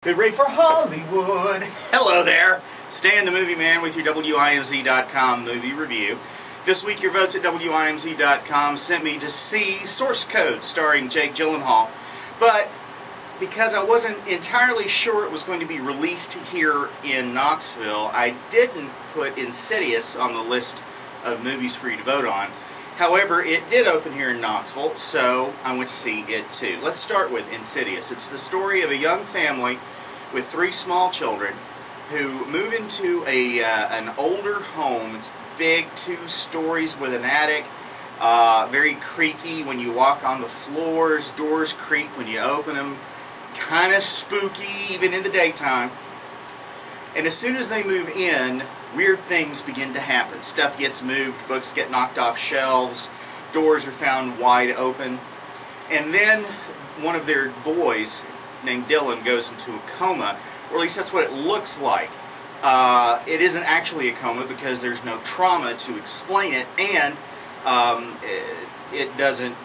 Get ready for Hollywood. Hello there. Stan the Movie Man with your WIMZ.com movie review. This week your votes at WIMZ.com sent me to see Source Code starring Jake Gyllenhaal. But because I wasn't entirely sure it was going to be released here in Knoxville, I didn't put Insidious on the list of movies for you to vote on. However, it did open here in Knoxville, so I went to see it too. Let's start with Insidious. It's the story of a young family with 3 small children who move into an older home. It's big, 2 stories with an attic, very creaky when you walk on the floors, doors creak when you open them, kind of spooky even in the daytime. And as soon as they move in, weird things begin to happen. Stuff gets moved, books get knocked off shelves, doors are found wide open. And then one of their boys, named Dylan, goes into a coma, or at least that's what it looks like. It isn't actually a coma because there's no trauma to explain it, and it doesn't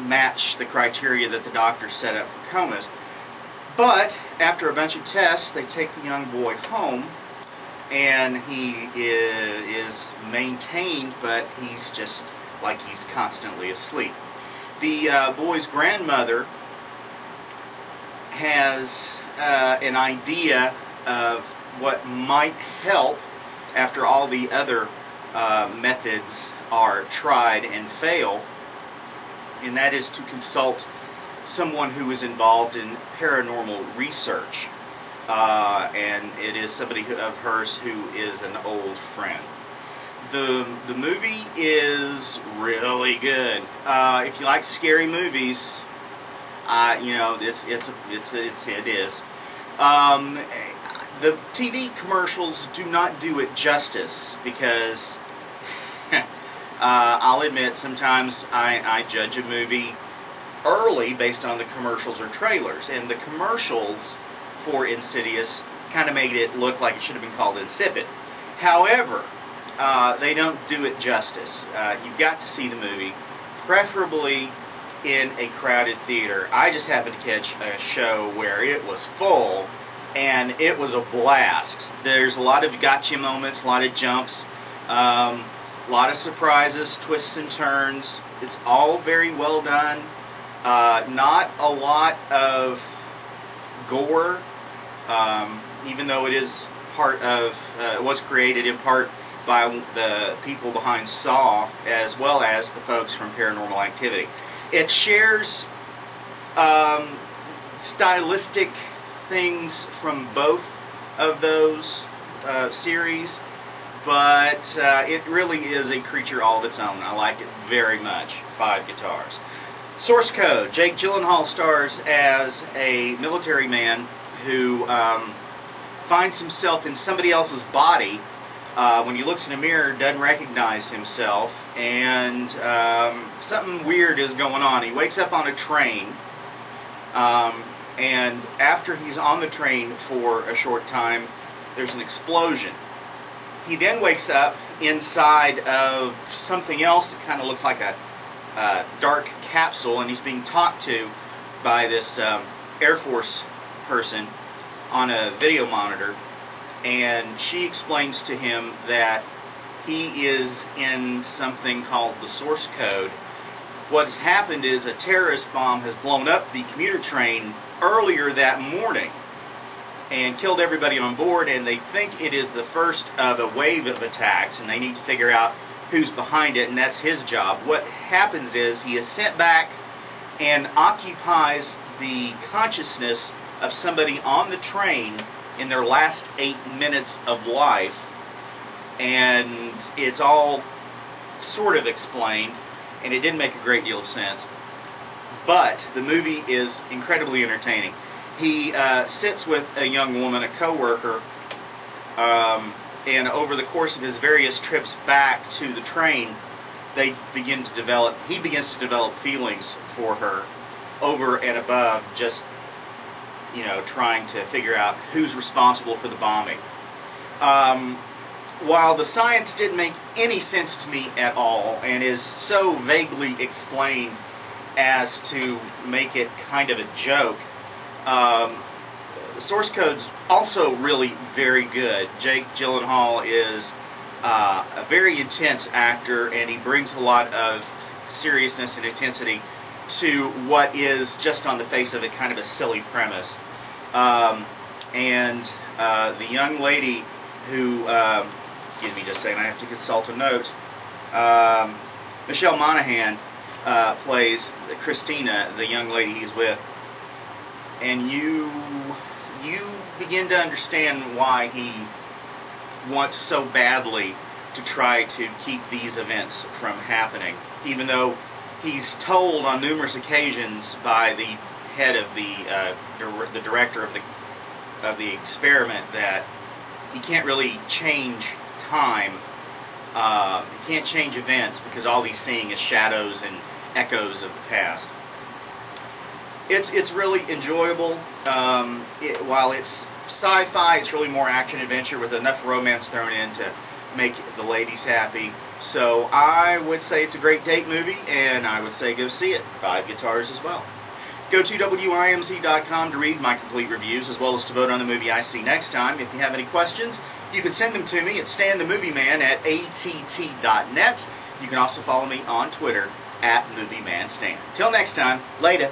match the criteria that the doctor set up for comas. But after a bunch of tests, they take the young boy home, and he is maintained, but he's just like he's constantly asleep. The boy's grandmother has an idea of what might help after all the other methods are tried and fail, and that is to consult someone who is involved in paranormal research. And it is somebody of hers who is an old friend. The movie is really good. If you like scary movies, you know, it is. The TV commercials do not do it justice because I'll admit sometimes I judge a movie early based on the commercials or trailers, and the commercials for Insidious kind of made it look like it should have been called insipid. However, they don't do it justice. You've got to see the movie, preferably in a crowded theater. I just happened to catch a show where it was full, and it was a blast. There's a lot of gotcha moments, a lot of jumps, a lot of surprises, twists and turns. It's all very well done. Not a lot of gore, even though it is part of, it was created in part by the people behind Saw, as well as the folks from Paranormal Activity. It shares stylistic things from both of those series, but it really is a creature all of its own. I like it very much. 5 guitars. Source Code. Jake Gyllenhaal stars as a military man who finds himself in somebody else's body. When he looks in a mirror, doesn't recognize himself, and something weird is going on. He wakes up on a train, and after he's on the train for a short time, there's an explosion. He then wakes up inside of something else that kind of looks like a dark capsule, and he's being talked to by this Air Force person on a video monitor, and she explains to him that he is in something called the Source Code. What's happened is a terrorist bomb has blown up the commuter train earlier that morning and killed everybody on board, and they think it is the first of a wave of attacks, and they need to figure out who's behind it, and that's his job. What happens is he is sent back and occupies the consciousness of somebody on the train in their last 8 minutes of life, and it's all sort of explained, and it didn't make a great deal of sense, but the movie is incredibly entertaining. He sits with a young woman, a co-worker, and over the course of his various trips back to the train, he begins to develop feelings for her over and above just, you know, trying to figure out who's responsible for the bombing. While the science didn't make any sense to me at all, and is so vaguely explained as to make it kind of a joke, The source code's also really very good. Jake Gyllenhaal is a very intense actor, and he brings a lot of seriousness and intensity to what is, just on the face of it, kind of a silly premise. And the young lady who, excuse me just a second, I have to consult a note, Michelle Monaghan plays Christina, the young lady he's with, and you begin to understand why he wants so badly to try to keep these events from happening, even though he's told on numerous occasions by the head of the director of the experiment that he can't really change time. He can't change events because all he's seeing is shadows and echoes of the past. It's really enjoyable. While it's sci-fi, it's really more action-adventure with enough romance thrown in to make the ladies happy. So I would say it's a great date movie, and I would say go see it. 5 guitars as well. Go to WIMZ.com to read my complete reviews, as well as to vote on the movie I see next time. If you have any questions, you can send them to me at StanTheMovieMan@att.net. You can also follow me on Twitter @MovieManStan. Till next time, later.